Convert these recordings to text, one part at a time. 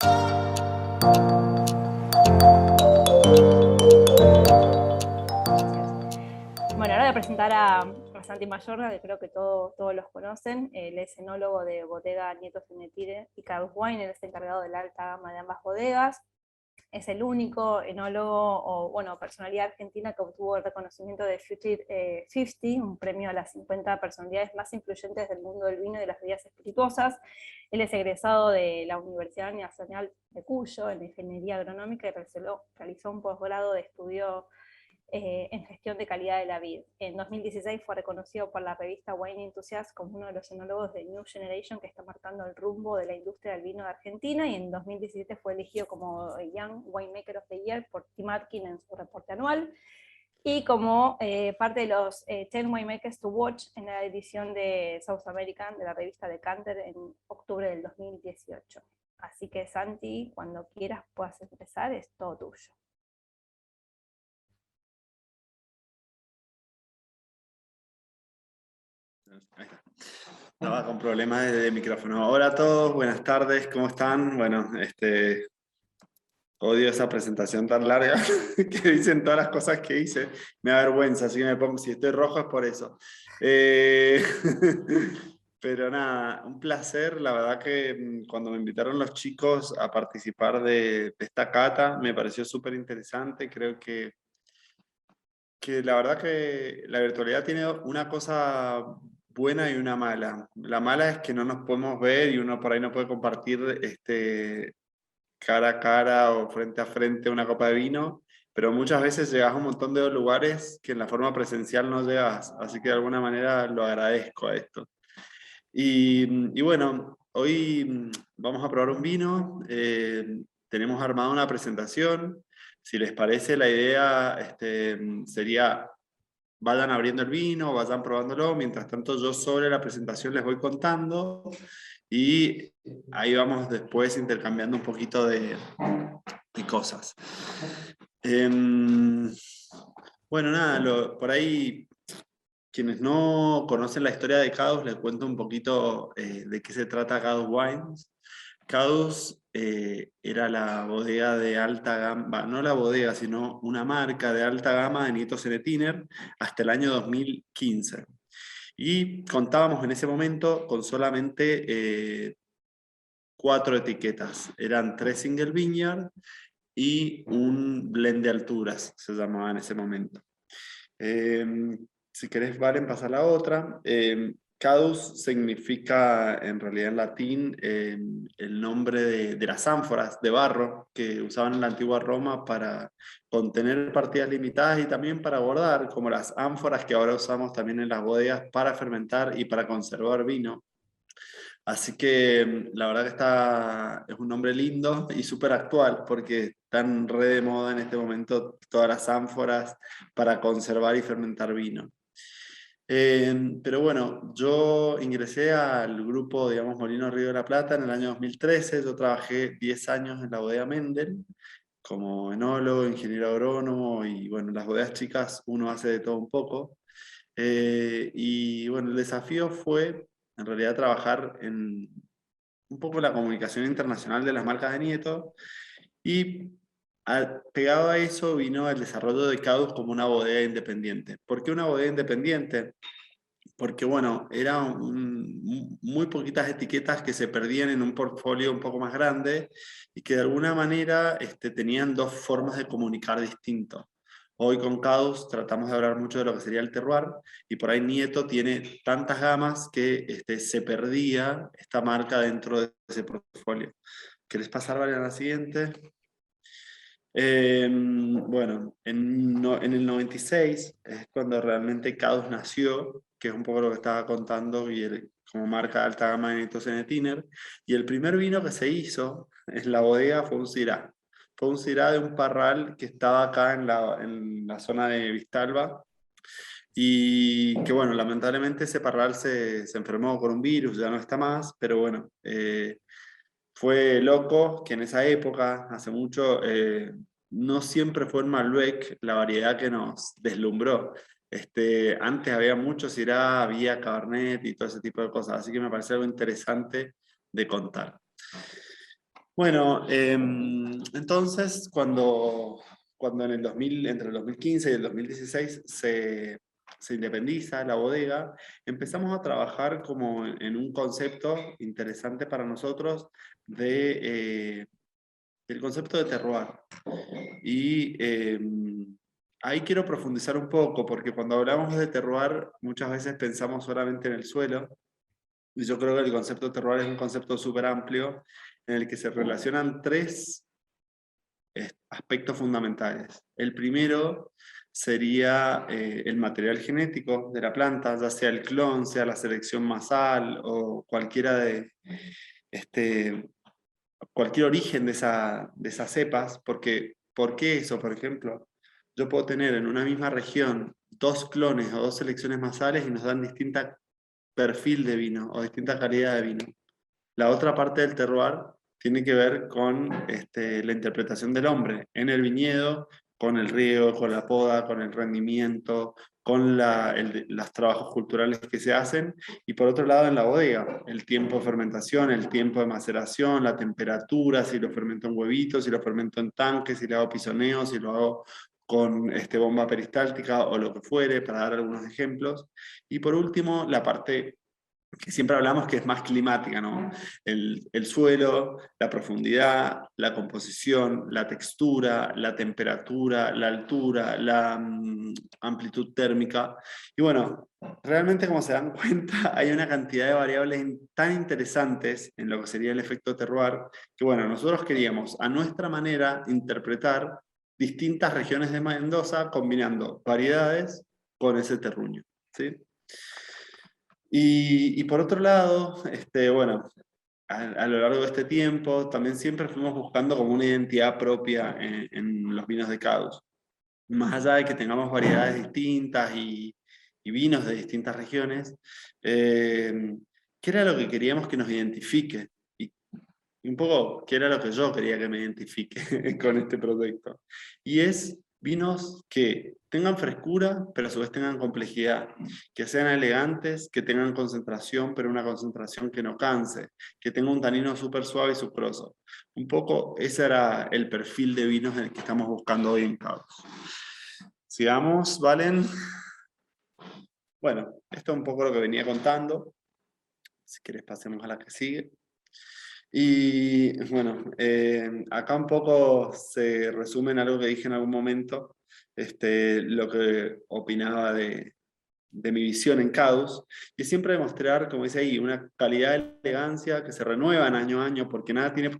Bueno, ahora voy a presentar a Santi Mayorga, que creo que todos los conocen. Él es enólogo de bodega Nieto Cenetire y Cardus Wine. Él es encargado de la alta gama de ambas bodegas. Es el único enólogo o personalidad argentina que obtuvo el reconocimiento de Future 50, un premio a las 50 personalidades más influyentes del mundo del vino y de las bebidas espirituosas. Él es egresado de la Universidad Nacional de Cuyo en Ingeniería Agronómica y realizó un posgrado de estudio en gestión de calidad de la vid. En 2016 fue reconocido por la revista Wine Enthusiast como uno de los enólogos de New Generation que está marcando el rumbo de la industria del vino de Argentina, y en 2017 fue elegido como Young Winemaker of the Year por Tim Atkin en su reporte anual, y como parte de los 10 Winemakers to Watch en la edición de South American de la revista Decanter en octubre del 2018. Así que Santi, cuando quieras puedas empezar, es todo tuyo. Estaba con problemas de micrófono. Hola a todos, buenas tardes, ¿cómo están? Bueno, odio esa presentación tan larga que dicen todas las cosas que hice. Me da vergüenza, así que me pongo, si estoy rojo es por eso. Pero nada, un placer. La verdad que cuando me invitaron los chicos a participar de esta cata, me pareció súper interesante. Creo que la verdad que la virtualidad tiene una cosa buena y una mala. La mala es que no nos podemos ver y uno por ahí no puede compartir cara a cara o frente a frente una copa de vino, pero muchas veces llegas a un montón de lugares que en la forma presencial no llegas, así que de alguna manera lo agradezco a esto. Y bueno, hoy vamos a probar un vino, tenemos armada una presentación. Si les parece, la idea sería vayan abriendo el vino, vayan probándolo, mientras tanto yo sobre la presentación les voy contando y ahí vamos después intercambiando un poquito de cosas. Bueno, nada, por ahí quienes no conocen la historia de Cadus, les cuento un poquito de qué se trata Cadus Wines. Cadus era la bodega de alta gama, no la bodega, sino una marca de alta gama de Nieto Cenetiner hasta el año 2015. Y contábamos en ese momento con solamente 4 etiquetas. Eran 3 single vineyard y un blend de alturas, se llamaba en ese momento. Si querés, Valen, pasar la otra. Cadus significa, en realidad en latín, el nombre de las ánforas de barro que usaban en la antigua Roma para contener partidas limitadas y también para guardar, como las ánforas que ahora usamos también en las bodegas para fermentar y para conservar vino. Así que la verdad que es un nombre lindo y súper actual porque están re de moda en este momento todas las ánforas para conservar y fermentar vino. Pero bueno, yo ingresé al grupo, digamos, Molino Río de la Plata en el año 2013. Yo trabajé 10 años en la bodega Mendel como enólogo, ingeniero agrónomo y bueno, en las bodegas chicas uno hace de todo un poco. Y bueno, el desafío fue en realidad trabajar en un poco la comunicación internacional de las marcas de Nieto y pegado a eso vino el desarrollo de Cadus como una bodega independiente. ¿Por qué una bodega independiente? Porque bueno, eran muy poquitas etiquetas que se perdían en un portfolio un poco más grande y que de alguna manera tenían dos formas de comunicar distintos. Hoy con Cadus tratamos de hablar mucho de lo que sería el terroir y por ahí Nieto tiene tantas gamas que se perdía esta marca dentro de ese portfolio. ¿Querés pasar, Vale, a la siguiente? Bueno, en el 96 es cuando realmente Cadus nació, que es un poco lo que estaba contando, y como marca de alta gama de Nieto Cenetiner. Y el primer vino que se hizo en la bodega fue un Syrah. Fue un Syrah de un parral que estaba acá en la zona de Vistalba. Y que bueno, lamentablemente ese parral se enfermó con un virus, ya no está más, pero bueno, fue loco que en esa época, hace mucho, no siempre fue en Malbec la variedad que nos deslumbró. Antes había mucho Syrah, había Cabernet y todo ese tipo de cosas, así que me parece algo interesante de contar. Bueno, entonces cuando en el 2000, entre el 2015 y el 2016 se independiza la bodega, empezamos a trabajar como en un concepto interesante para nosotros el concepto de terroir. Y ahí quiero profundizar un poco, porque cuando hablamos de terroir, muchas veces pensamos solamente en el suelo, y yo creo que el concepto de terroir es un concepto súper amplio, en el que se relacionan tres aspectos fundamentales. El primero sería el material genético de la planta, ya sea el clon, sea la selección masal o cualquiera de este, cualquier origen de esas cepas, porque ¿por qué eso? Por ejemplo, yo puedo tener en una misma región dos clones o dos selecciones masales y nos dan distinta perfil de vino o distinta calidad de vino. La otra parte del terroir tiene que ver con la interpretación del hombre en el viñedo, con el riego, con la poda, con el rendimiento, con los trabajos culturales que se hacen, y por otro lado en la bodega, el tiempo de fermentación, el tiempo de maceración, la temperatura, si lo fermento en huevitos, si lo fermento en tanques, si lo hago pisoneo, si lo hago con bomba peristáltica o lo que fuere, para dar algunos ejemplos. Y por último, la parte que siempre hablamos que es más climática, ¿no? El suelo, la profundidad, la composición, la textura, la temperatura, la altura, la amplitud térmica. Y bueno, realmente como se dan cuenta, hay una cantidad de variables tan interesantes en lo que sería el efecto terroir, que bueno, nosotros queríamos a nuestra manera interpretar distintas regiones de Mendoza combinando variedades con ese terruño, ¿sí? Y por otro lado, bueno, a lo largo de este tiempo, también siempre fuimos buscando como una identidad propia en los vinos de Cadus. Más allá de que tengamos variedades distintas y vinos de distintas regiones, ¿qué era lo que queríamos que nos identifique? Y un poco, ¿qué era lo que yo quería que me identifique con este proyecto? Y es vinos que tengan frescura, pero a su vez tengan complejidad, que sean elegantes, que tengan concentración, pero una concentración que no canse, que tenga un tanino súper suave y sucroso. Un poco ese era el perfil de vinos en el que estamos buscando hoy en Cabos. Sigamos, Valen. Bueno, esto es un poco lo que venía contando. Si quieres pasemos a la que sigue. Y bueno, acá un poco se resume en algo que dije en algún momento, lo que opinaba de mi visión en CADUS, y siempre demostrar, como dice ahí, una calidad de elegancia que se renueva año a año, porque nada tiene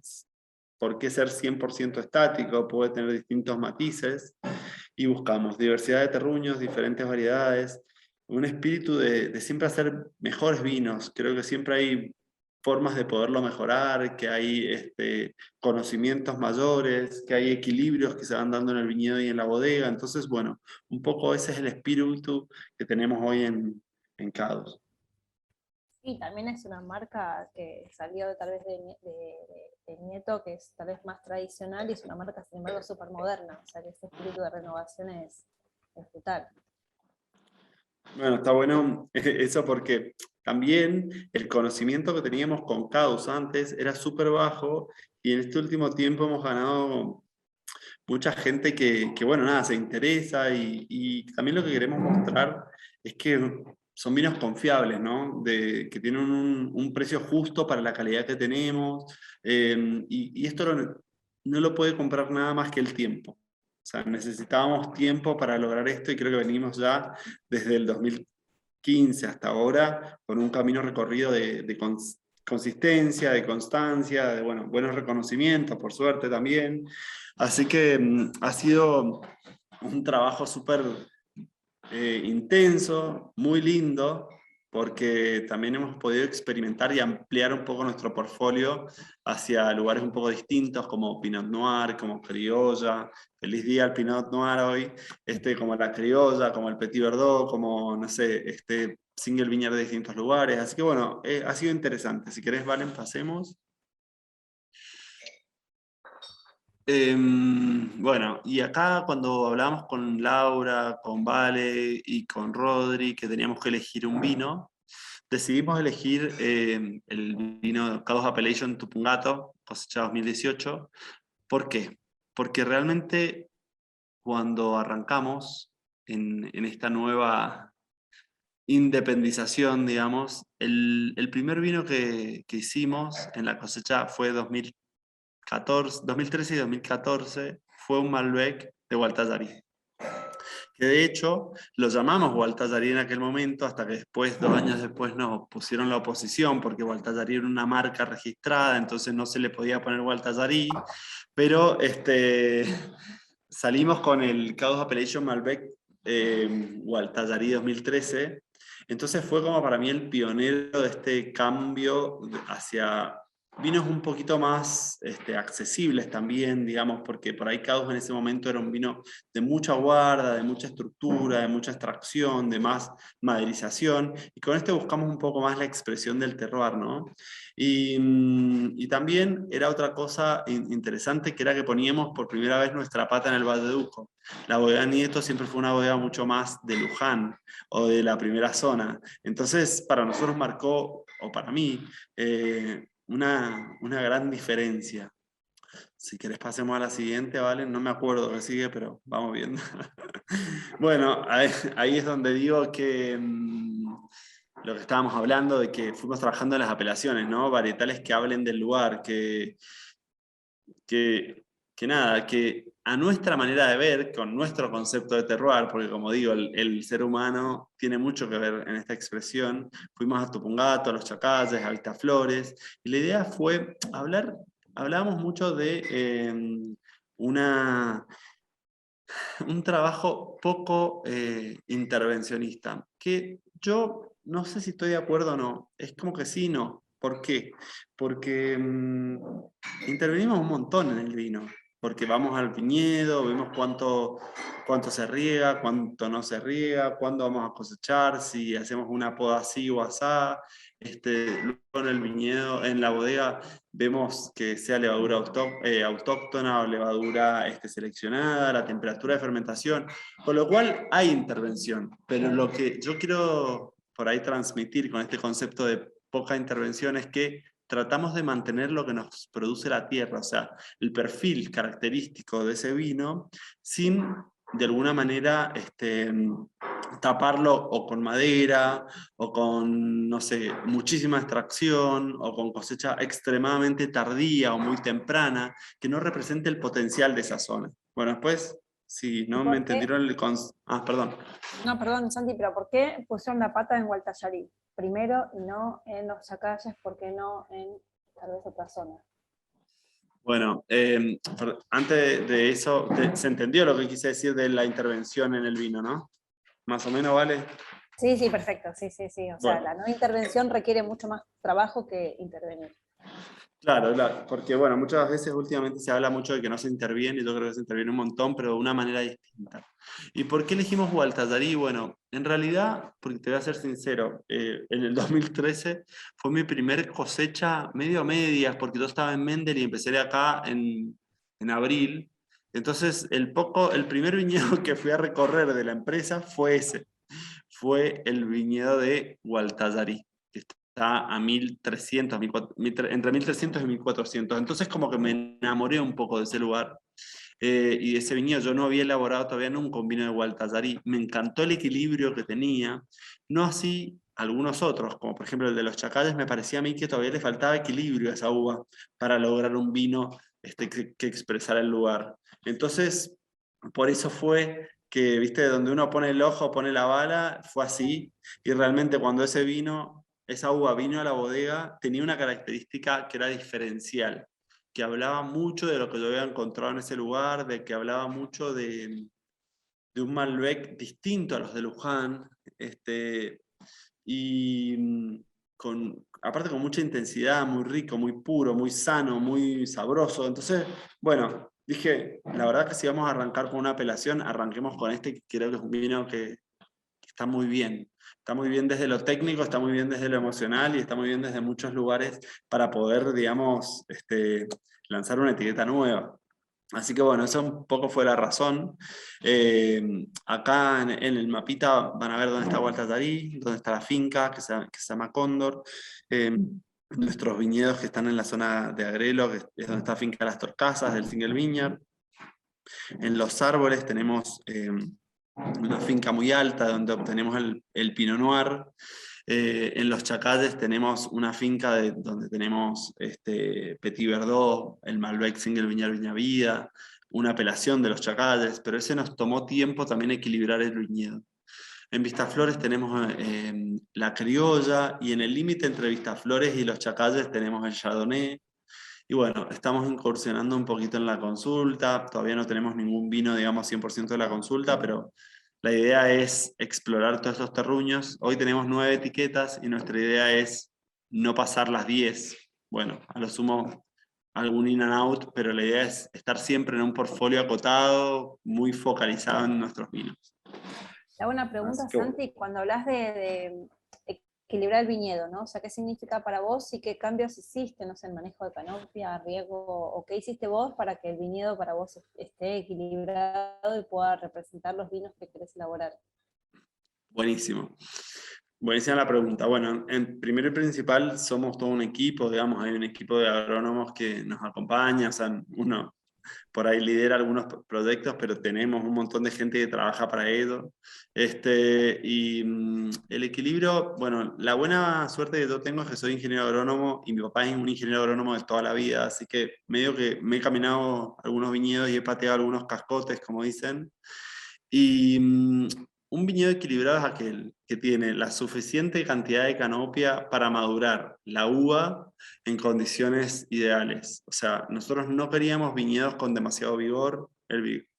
por qué ser 100% estático, puede tener distintos matices, y buscamos diversidad de terruños, diferentes variedades, un espíritu de siempre hacer mejores vinos. Creo que siempre hay formas de poderlo mejorar, que hay conocimientos mayores, que hay equilibrios que se van dando en el viñedo y en la bodega. Entonces, bueno, un poco ese es el espíritu que tenemos hoy en Cadus. Y también es una marca que salió tal vez de Nieto, que es tal vez más tradicional, y es una marca, sin embargo, súper moderna. O sea que ese espíritu de renovación es brutal. Bueno, está bueno eso porque también el conocimiento que teníamos con Cadus antes era súper bajo, y en este último tiempo hemos ganado mucha gente bueno, nada, se interesa, y también lo que queremos mostrar es que son vinos confiables, ¿no? Que tienen un precio justo para la calidad que tenemos, y esto no lo puede comprar nada más que el tiempo. O sea, necesitábamos tiempo para lograr esto, y creo que venimos ya desde el 2015 hasta ahora con un camino recorrido de consistencia, de constancia, de bueno, buenos reconocimientos, por suerte también. Así que ha sido un trabajo súper intenso, muy lindo, porque también hemos podido experimentar y ampliar un poco nuestro portfolio hacia lugares un poco distintos, como Pinot Noir, como Criolla. Feliz día al Pinot Noir hoy, como la Criolla, como el Petit Verdot, como, no sé, Single Vineyard de distintos lugares. Así que bueno, ha sido interesante. Si querés, Valen, pasemos. Bueno, y acá cuando hablábamos con Laura, con Vale y con Rodri, que teníamos que elegir un vino, decidimos elegir el vino Cadus Appellation Tupungato, cosecha 2018. ¿Por qué? Porque realmente cuando arrancamos en esta nueva independización, digamos, el primer vino que hicimos en la cosecha fue 2013 y 2014, fue un Malbec de Gualtallarí. Que de hecho lo llamamos Gualtallarí en aquel momento, hasta que después, 2 años después, nos pusieron la oposición, porque Gualtallarí era una marca registrada, entonces no se le podía poner Gualtallarí, pero salimos con el Cadus Appellation Malbec Gualtallarí 2013. Entonces fue como para mí el pionero de este cambio hacia vinos un poquito más accesibles también, digamos, porque por ahí Cadus en ese momento era un vino de mucha guarda, de mucha estructura, de mucha extracción, de más maderización, y con este buscamos un poco más la expresión del terroir, ¿no? Y también era otra cosa interesante, que era que poníamos por primera vez nuestra pata en el Valle de Uco. La bodega Nieto siempre fue una bodega mucho más de Luján o de la primera zona. Entonces, para nosotros marcó, o para mí, una gran diferencia. Si querés pasemos a la siguiente, ¿vale? No me acuerdo qué sigue, pero vamos viendo. Bueno, ahí es donde digo que lo que estábamos hablando, de que fuimos trabajando en las apelaciones, ¿no? Varietales que hablen del lugar, que nada, que a nuestra manera de ver, con nuestro concepto de terroir, porque como digo, el ser humano tiene mucho que ver en esta expresión, fuimos a Tupungato, a Los Chacalles, a Vistaflores, y la idea fue hablábamos mucho de un trabajo poco intervencionista, que yo no sé si estoy de acuerdo o no, es como que sí y no. ¿Por qué? Porque intervenimos un montón en el vino, porque vamos al viñedo, vemos cuánto se riega, cuánto no se riega, cuándo vamos a cosechar, si hacemos una poda así o asá. Luego en el viñedo, en la bodega, vemos que sea levadura autóctona o levadura seleccionada, la temperatura de fermentación, con lo cual hay intervención, pero lo que yo quiero por ahí transmitir con este concepto de poca intervención es que tratamos de mantener lo que nos produce la tierra, o sea, el perfil característico de ese vino, sin de alguna manera taparlo o con madera, o con, no sé, muchísima extracción, o con cosecha extremadamente tardía o muy temprana, que no represente el potencial de esa zona. Bueno, después, si ¿Y no me por qué? entendieron perdón. No, perdón, Santi, pero ¿por qué pusieron la pata en Gualtallarí? Primero y no en Los Chacalles, ¿por qué no en tal vez otra zona? Bueno, antes de eso, se entendió lo que quise decir de la intervención en el vino, ¿no? Más o menos, ¿vale? Sí, sí, perfecto, sí, sí, sí. O sea, Bueno, la no intervención requiere mucho más trabajo que intervenir. claro, porque bueno, muchas veces últimamente se habla mucho de que no se interviene, y yo creo que se interviene un montón, pero de una manera distinta. ¿Y por qué elegimos Gualtallarí? Bueno, en realidad, porque te voy a ser sincero, en el 2013 fue mi primer cosecha medio a medias, porque yo estaba en Mendel y empecé de acá en abril. Entonces, el primer viñedo que fui a recorrer de la empresa fue ese, fue el viñedo de Gualtallarí, que está a 1300, entre 1300 y 1400. Entonces como que me enamoré un poco de ese lugar y de ese viñedo. Yo no había elaborado todavía nunca un vino de Gualtallarí. Me encantó el equilibrio que tenía, no así algunos otros, como por ejemplo el de los Chacalles. Me parecía a mí que todavía le faltaba equilibrio a esa uva para lograr un vino que expresara el lugar. Entonces, por eso fue que, viste, donde uno pone el ojo, pone la bala, fue así, y realmente cuando esa uva vino a la bodega, tenía una característica que era diferencial, que hablaba mucho de lo que yo había encontrado en ese lugar, de que hablaba mucho de un Malbec distinto a los de Luján, y aparte con mucha intensidad, muy rico, muy puro, muy sano, muy sabroso. Entonces, bueno, dije, la verdad que si vamos a arrancar con una apelación, arranquemos con este, que creo que es un vino que está muy bien. Está muy bien desde lo técnico, está muy bien desde lo emocional y está muy bien desde muchos lugares para poder, digamos, lanzar una etiqueta nueva. Así que bueno, eso un poco fue la razón. Acá en el mapita van a ver dónde está Gualtatarí, dónde está la finca que se llama Cóndor, nuestros viñedos que están en la zona de Agrelo, que es donde está la finca Las Torcasas del Single Vineyard. En los árboles tenemos una finca muy alta donde obtenemos el Pinot Noir. En los Chacalles tenemos una finca donde tenemos Petit Verdot, el Malbec Single Viñar Viña Vida, una apelación de los Chacalles, pero ese nos tomó tiempo también equilibrar el viñedo. En Vistaflores tenemos la criolla, y en el límite entre Vistaflores y los Chacalles tenemos el Chardonnay. Y bueno, estamos incursionando un poquito en la consulta, todavía no tenemos ningún vino, digamos, 100% de la consulta, pero la idea es explorar todos estos terruños. Hoy tenemos 9 etiquetas y nuestra idea es no pasar las 10. Bueno, a lo sumo algún in and out, pero la idea es estar siempre en un portfolio acotado, muy focalizado en nuestros vinos. Te hago una pregunta, Santi, cuando hablas de equilibrar el viñedo, ¿no? O sea, ¿qué significa para vos y qué cambios hiciste, no sé, en manejo de canopia, riego, o qué hiciste vos para que el viñedo para vos esté equilibrado y pueda representar los vinos que querés elaborar? Buenísimo. Buenísima la pregunta. Bueno, primero y principal somos todo un equipo, digamos, hay un equipo de agrónomos que nos acompaña, o sea, uno por ahí lidera algunos proyectos, pero tenemos un montón de gente que trabaja para ello. El equilibrio, bueno, la buena suerte que yo tengo es que soy ingeniero agrónomo y mi papá es un ingeniero agrónomo de toda la vida, así que medio que me he caminado algunos viñedos y he pateado algunos cascotes, como dicen. Y un viñedo equilibrado es aquel que tiene la suficiente cantidad de canopia para madurar la uva en condiciones ideales. O sea, nosotros no queríamos viñedos con demasiado vigor.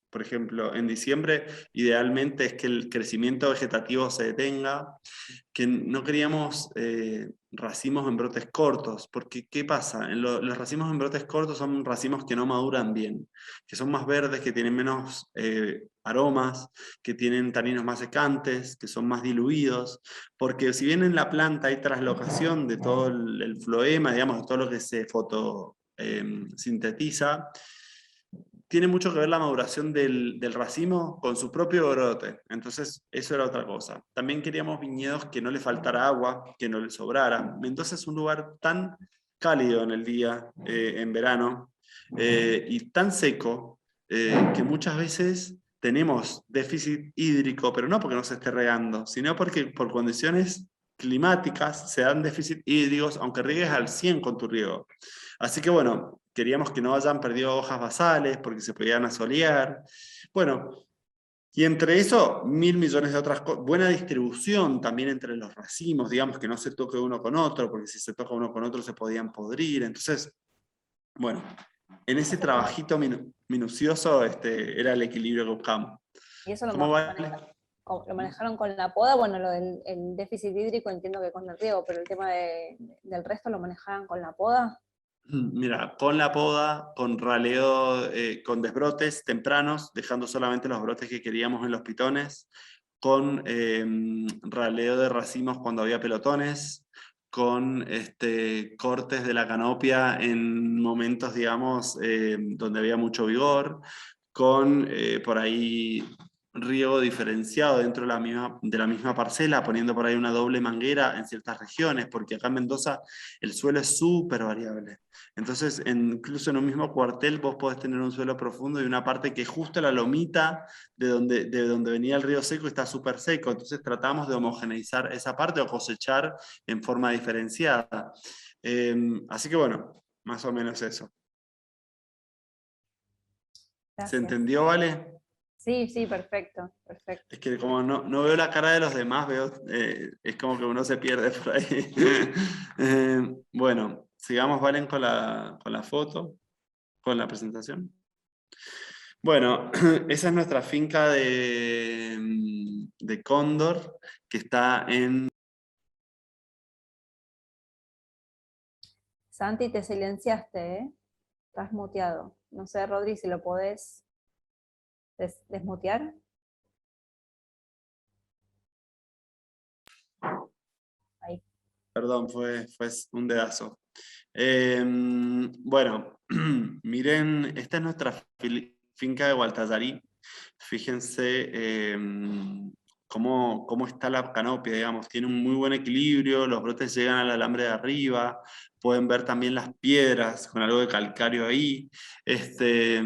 Por ejemplo, en diciembre, idealmente es que el crecimiento vegetativo se detenga, que no queríamos racimos en brotes cortos, porque ¿qué pasa? Los racimos en brotes cortos son racimos que no maduran bien, que son más verdes, que tienen menos aromas, que tienen taninos más secantes, que son más diluidos, porque si bien en la planta hay traslocación de todo el floema, digamos, de todo lo que se sintetiza, tiene mucho que ver la maduración del racimo con su propio brote. Entonces, eso era otra cosa. También queríamos viñedos que no le faltara agua, que no le sobrara. Mendoza es un lugar tan cálido en el día, en verano, y tan seco, que muchas veces tenemos déficit hídrico, pero no porque no se esté regando, sino porque por condiciones climáticas se dan déficit hídricos, aunque riegues al 100 con tu riego. Así que bueno, queríamos que no hayan perdido hojas basales porque se podían asolear. Bueno, y entre eso, 1.000 millones de otras cosas. Buena distribución también entre los racimos, digamos, que no se toque uno con otro, porque si se toca uno con otro se podían podrir. Entonces, bueno, en ese trabajito minucioso era el equilibrio que buscamos. ¿Y eso ¿Cómo va? lo manejaron con la poda? Bueno, lo del el déficit hídrico entiendo que con el riego, pero el tema del resto lo manejaban con la poda. Mira, con la poda, con raleo, con desbrotes tempranos, dejando solamente los brotes que queríamos en los pitones, con raleo de racimos cuando había pelotones, con cortes de la canopia en momentos, digamos, donde había mucho vigor, con por ahí riego diferenciado dentro de la misma parcela, poniendo por ahí una doble manguera en ciertas regiones, porque acá en Mendoza el suelo es súper variable. Entonces, incluso en un mismo cuartel vos podés tener un suelo profundo y una parte que justo la lomita de donde venía el río seco está súper seco. Entonces tratamos de homogeneizar esa parte o cosechar en forma diferenciada. Así que bueno, más o menos eso. ¿Se Gracias. entendió, Vale? Sí, sí, perfecto, perfecto. Es que como no veo la cara de los demás, es como que uno se pierde por ahí. Bueno, sigamos, Valen, con la foto, con la presentación. Bueno, esa es nuestra finca de Cóndor, que está en... Santi, te silenciaste, ¿eh? Estás muteado. No sé, Rodri, si lo podés desmutear. Ahí. Perdón, fue un dedazo. Bueno, miren, esta es nuestra finca de Gualtallarí. Fíjense cómo está la canopia, digamos. Tiene un muy buen equilibrio, los brotes llegan al alambre de arriba, pueden ver también las piedras con algo de calcario ahí. Este,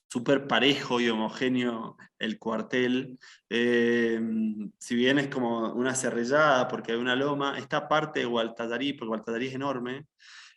súper parejo y homogéneo el cuartel. Si bien es como una cerrellada porque hay una loma, esta parte de Gualtallarí, porque Gualtallarí es enorme,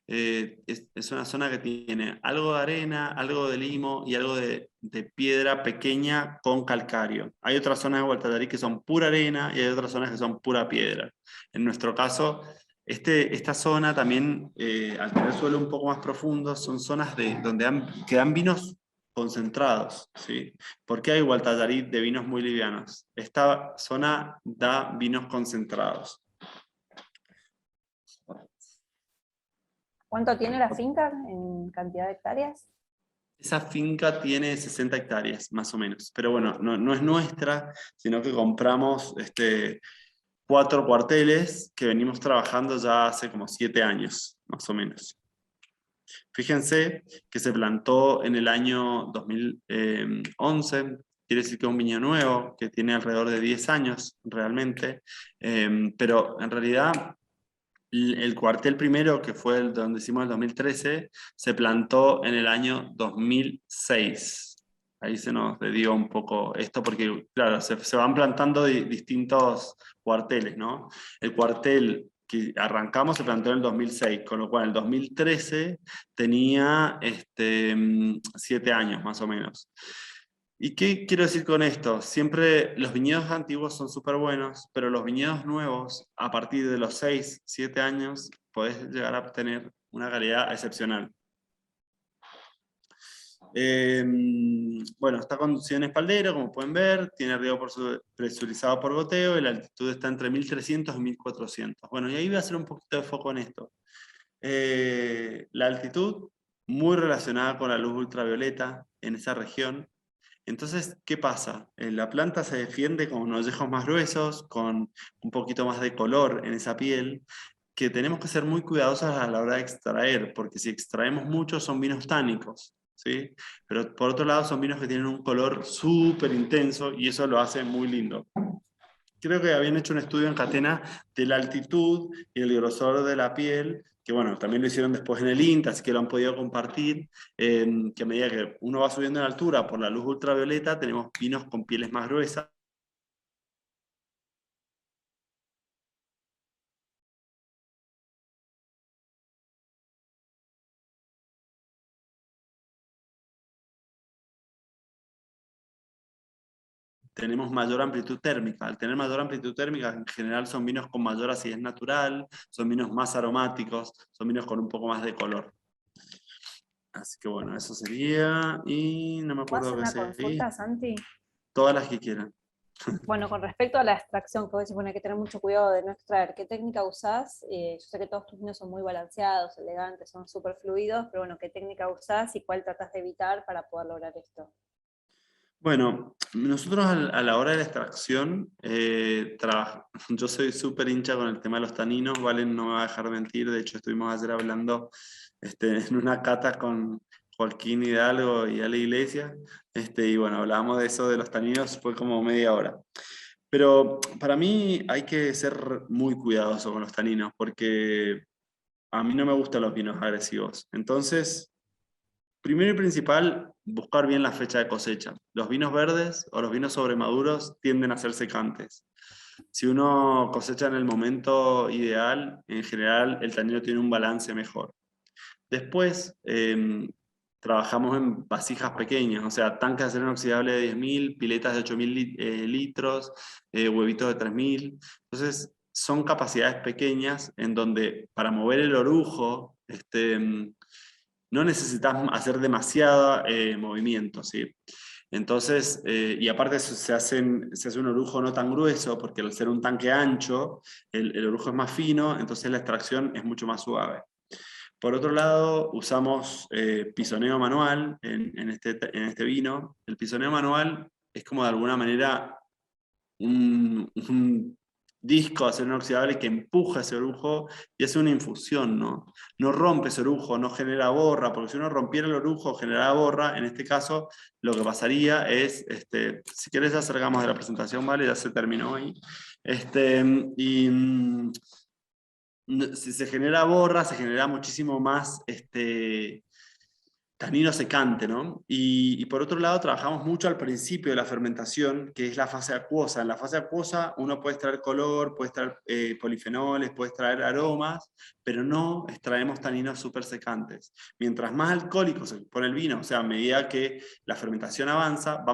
es una zona que tiene algo de arena, algo de limo y algo de piedra pequeña con calcario. Hay otras zonas de Gualtallarí que son pura arena y hay otras zonas que son pura piedra. En nuestro caso, esta zona también, al tener suelo un poco más profundo, son zonas donde que dan vinos concentrados, ¿sí? ¿Por qué hay Gualtallarí de vinos muy livianos? Esta zona da vinos concentrados. ¿Cuánto tiene la finca en cantidad de hectáreas? Esa finca tiene 60 hectáreas, más o menos. Pero bueno, no es nuestra, sino que compramos 4 cuarteles que venimos trabajando ya hace como 7 años, más o menos. Fíjense que se plantó en el año 2011, quiere decir que es un viñedo nuevo, que tiene alrededor de 10 años realmente, pero en realidad el cuartel primero, que fue el donde hicimos el 2013, se plantó en el año 2006. Ahí se nos dio un poco esto porque, claro, se van plantando distintos cuarteles, ¿no? El cuartel que arrancamos se plantó en el 2006, con lo cual en el 2013 tenía 7 años más o menos. ¿Y qué quiero decir con esto? Siempre los viñedos antiguos son súper buenos, pero los viñedos nuevos, a partir de los 6, 7 años, podés llegar a obtener una calidad excepcional. Bueno, está conducido en espaldero, como pueden ver, tiene riego presurizado por goteo y la altitud está entre 1300 y 1400. Bueno, y ahí voy a hacer un poquito de foco en esto. La altitud, muy relacionada con la luz ultravioleta en esa región. Entonces, ¿qué pasa? La planta se defiende con unos ollejos más gruesos, con un poquito más de color en esa piel, que tenemos que ser muy cuidadosos a la hora de extraer, porque si extraemos mucho son vinos tánicos, ¿sí? Pero por otro lado son vinos que tienen un color súper intenso y eso lo hace muy lindo. Creo que habían hecho un estudio en Catena de la altitud y el grosor de la piel, que bueno, también lo hicieron después en el INTA, así que lo han podido compartir, que a medida que uno va subiendo en altura por la luz ultravioleta, tenemos vinos con pieles más gruesas. Tenemos mayor amplitud térmica. Al tener mayor amplitud térmica, en general son vinos con mayor acidez natural, son vinos más aromáticos, son vinos con un poco más de color. Así que bueno, eso sería, y no me ¿Puedo acuerdo hacer qué una seguí. consulta, Santi? Todas las que quieran. Bueno, con respecto a la extracción, que vos decís, bueno, hay que tener mucho cuidado de no extraer, ¿qué técnica usás? Yo sé que todos tus vinos son muy balanceados, elegantes, son súper fluidos, pero bueno, ¿qué técnica usás y cuál tratás de evitar para poder lograr esto? Bueno, nosotros a la hora de la extracción, yo soy súper hincha con el tema de los taninos, Valen no me va a dejar mentir, de hecho estuvimos ayer hablando en una cata con Joaquín Hidalgo y Ale Iglesias, y bueno, hablábamos de eso, de los taninos, fue como media hora. Pero para mí hay que ser muy cuidadoso con los taninos, porque a mí no me gustan los vinos agresivos. Entonces, primero y principal, buscar bien la fecha de cosecha. Los vinos verdes o los vinos sobremaduros tienden a ser secantes. Si uno cosecha en el momento ideal, en general el tanino tiene un balance mejor. Después, trabajamos en vasijas pequeñas, o sea, tanques de acero inoxidable de 10.000, piletas de 8.000 litros, huevitos de 3.000. Entonces, son capacidades pequeñas en donde para mover el orujo, no necesitas hacer demasiado movimiento, ¿sí? Entonces, y aparte se hace un orujo no tan grueso, porque al ser un tanque ancho, el orujo es más fino, entonces la extracción es mucho más suave. Por otro lado, usamos pisoneo manual en este vino. El pisoneo manual es como de alguna manera un disco de acero inoxidable que empuja ese orujo y hace una infusión, ¿no? No rompe ese orujo, no genera borra, porque si uno rompiera el orujo, generara borra, en este caso lo que pasaría es, si querés ya acercamos de la presentación, ¿vale? Ya se terminó ahí. Y si se genera borra, se genera muchísimo más tanino secante, ¿no? Y por otro lado, trabajamos mucho al principio de la fermentación, que es la fase acuosa. En la fase acuosa uno puede extraer color, puede extraer polifenoles, puede extraer aromas, pero no extraemos taninos súper secantes. Mientras más alcohólico se pone el vino, o sea, a medida que la fermentación avanza,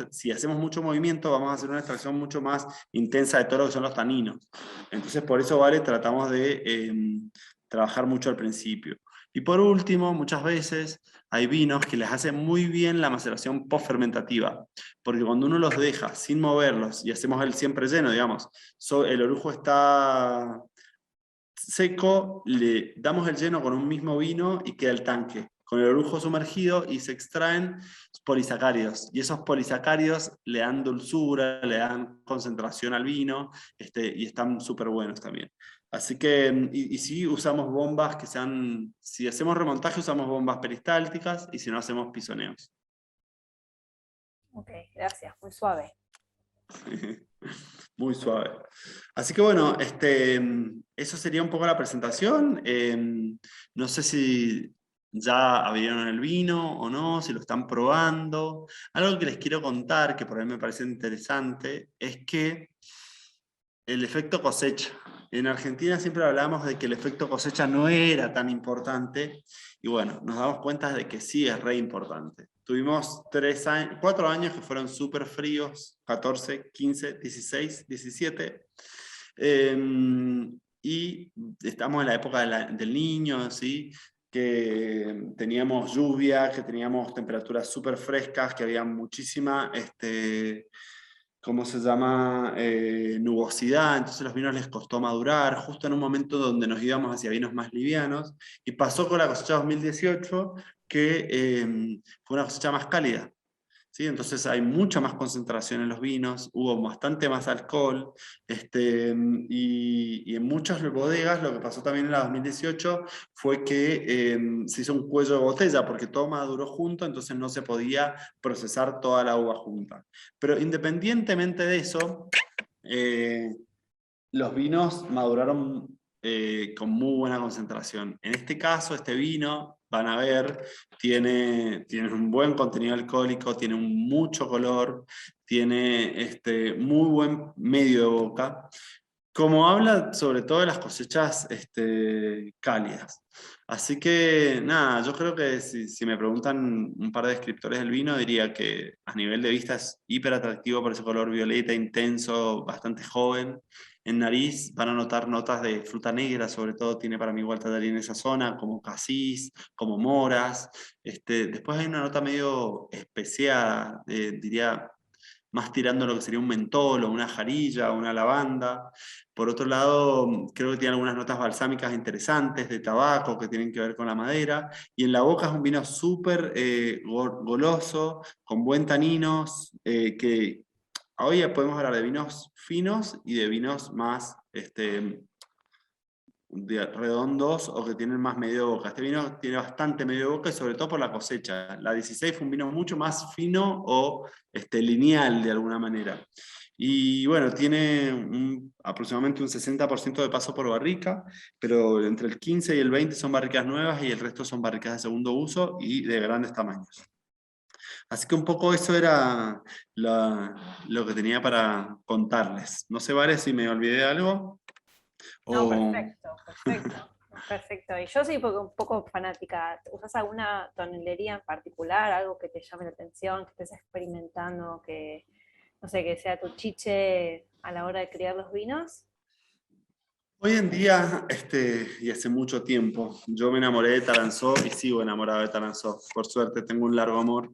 si hacemos mucho movimiento, vamos a hacer una extracción mucho más intensa de todo lo que son los taninos. Entonces, por eso, ¿vale? Tratamos de trabajar mucho al principio. Y por último, muchas veces hay vinos que les hace muy bien la maceración post-fermentativa, porque cuando uno los deja sin moverlos y hacemos el siempre lleno, digamos, el orujo está seco, le damos el lleno con un mismo vino y queda el tanque, con el orujo sumergido y se extraen polisacáridos, y esos polisacáridos le dan dulzura, le dan concentración al vino, y están súper buenos también. Así que, y sí usamos bombas que sean, si hacemos remontaje usamos bombas peristálticas y si no hacemos pisoneos. Ok, gracias, muy suave. Muy suave. Así que bueno, eso sería un poco la presentación. No sé si ya abrieron el vino o no, si lo están probando. Algo que les quiero contar, que por ahí me parece interesante, es que el efecto cosecha. En Argentina siempre hablamos de que el efecto cosecha no era tan importante, y bueno, nos damos cuenta de que sí es re importante. Tuvimos 4 años que fueron súper fríos, 14, 15, 16, 17, y estamos en la época del niño, ¿sí? Que teníamos lluvia, que teníamos temperaturas súper frescas, que había muchísima ¿cómo se llama? Nubosidad, entonces los vinos les costó madurar, justo en un momento donde nos íbamos hacia vinos más livianos, y pasó con la cosecha 2018, que fue una cosecha más cálida. ¿Sí? Entonces hay mucha más concentración en los vinos, hubo bastante más alcohol, y en muchas bodegas lo que pasó también en la 2018 fue que se hizo un cuello de botella, porque todo maduró junto, entonces no se podía procesar toda la uva junta. Pero independientemente de eso, los vinos maduraron con muy buena concentración. En este caso, este vino, van a ver, tiene un buen contenido alcohólico, tiene mucho color, tiene muy buen medio de boca, como habla sobre todo de las cosechas cálidas. Así que nada, yo creo que si me preguntan un par de descriptores del vino, diría que a nivel de vista es hiper atractivo por ese color violeta intenso, bastante joven. En nariz van a notar notas de fruta negra, sobre todo tiene para mí Gualtadari en esa zona, como casís, como moras. Después hay una nota medio especiada, diría más tirando lo que sería un mentol o una jarilla o una lavanda. Por otro lado, creo que tiene algunas notas balsámicas interesantes de tabaco que tienen que ver con la madera. Y en la boca es un vino súper goloso, con buen taninos, que hoy ya podemos hablar de vinos finos y de vinos más redondos o que tienen más medio boca. Este vino tiene bastante medio boca y sobre todo por la cosecha. La 16 fue un vino mucho más fino o lineal de alguna manera. Y bueno, tiene aproximadamente un 60% de paso por barrica, pero entre el 15 y el 20 son barricas nuevas y el resto son barricas de segundo uso y de grandes tamaños. Así que un poco eso era lo que tenía para contarles. No sé, Vare, si me olvidé de algo. No, O... perfecto, perfecto, perfecto. Y yo soy un poco fanática. ¿Usas alguna tonelería en particular, algo que te llame la atención, que estés experimentando, que, no sé, que sea tu chiche a la hora de criar los vinos? Hoy en día, y hace mucho tiempo, yo me enamoré de Taranzó y sigo enamorado de Taranzó. Por suerte tengo un largo amor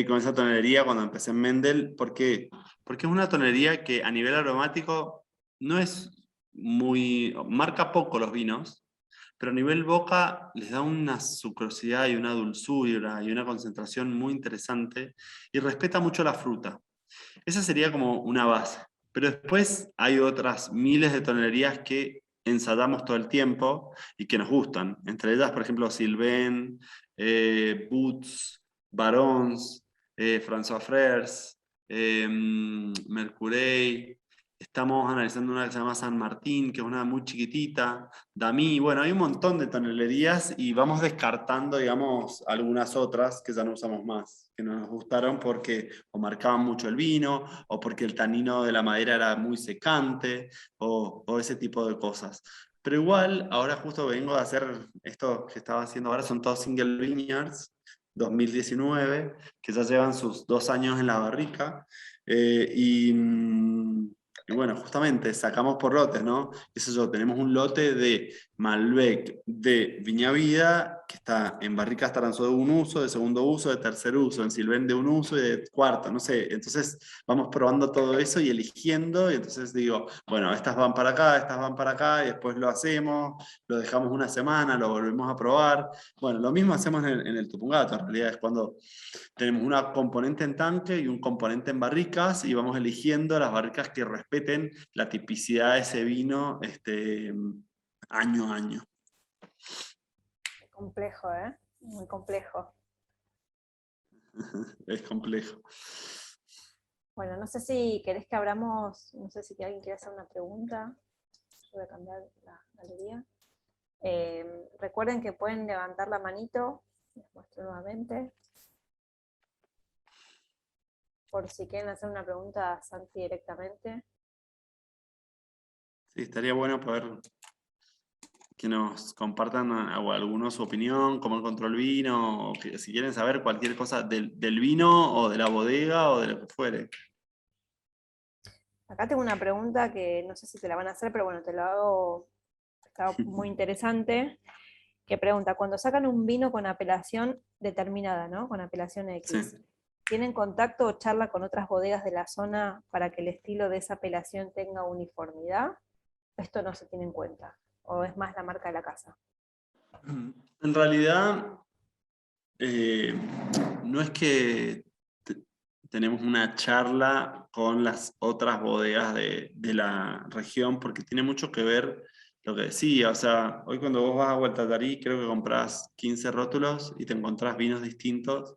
con esa tonelería cuando empecé en Mendel. ¿Por qué? Porque es una tonelería que a nivel aromático no es muy... marca poco los vinos, pero a nivel boca les da una sucrosidad y una dulzura y una concentración muy interesante y respeta mucho la fruta. Esa sería como una base. Pero después hay otras miles de tonelerías que ensayamos todo el tiempo y que nos gustan. Entre ellas, por ejemplo, Sylvain, Boots, Barons, François Frères, Mercury. Estamos analizando una que se llama San Martín, que es una muy chiquitita. Dami, bueno, hay un montón de tonelerías y vamos descartando, digamos, algunas otras que ya no usamos más, que no nos gustaron porque o marcaban mucho el vino, o porque el tanino de la madera era muy secante, o ese tipo de cosas. Pero igual, ahora justo vengo de hacer esto que estaba haciendo ahora, son todos single vineyards, 2019, que ya llevan sus 2 años en la barrica, y bueno, justamente sacamos por lotes, ¿no? Eso yo, tenemos un lote de Malbec de Viña Vida, que está en barricas Taranzó de un uso, de segundo uso, de tercer uso, en Sylvain de un uso y de cuarto, no sé. Entonces vamos probando todo eso y eligiendo, y entonces digo, bueno, estas van para acá, estas van para acá, y después lo hacemos, lo dejamos una semana, lo volvemos a probar. Bueno, lo mismo hacemos en el Tupungato, en realidad es cuando tenemos una componente en tanque y un componente en barricas y vamos eligiendo las barricas que respeten la tipicidad de ese vino año a año. Complejo, ¿eh? Muy complejo. Es complejo. Bueno, no sé si querés que abramos, no sé si alguien quiere hacer una pregunta. Yo voy a cambiar la galería. Recuerden que pueden levantar la manito, les muestro nuevamente, por si quieren hacer una pregunta a Santi directamente. Sí, estaría bueno poder que nos compartan o algunos su opinión, cómo encontró el vino, o que, si quieren saber cualquier cosa del vino o de la bodega o de lo que fuere. Acá tengo una pregunta que no sé si te la van a hacer, pero bueno, te lo hago, está muy interesante, que pregunta, cuando sacan un vino con apelación determinada, ¿no? Con apelación X, Sí. ¿tienen contacto o charla con otras bodegas de la zona para que el estilo de esa apelación tenga uniformidad? Esto no se tiene en cuenta, o es más la marca de la casa. En realidad, no es que tenemos una charla con las otras bodegas de la región, porque tiene mucho que ver lo que decía. O sea, hoy cuando vos vas a Huertatarí, creo que compras 15 rótulos y te encontrás vinos distintos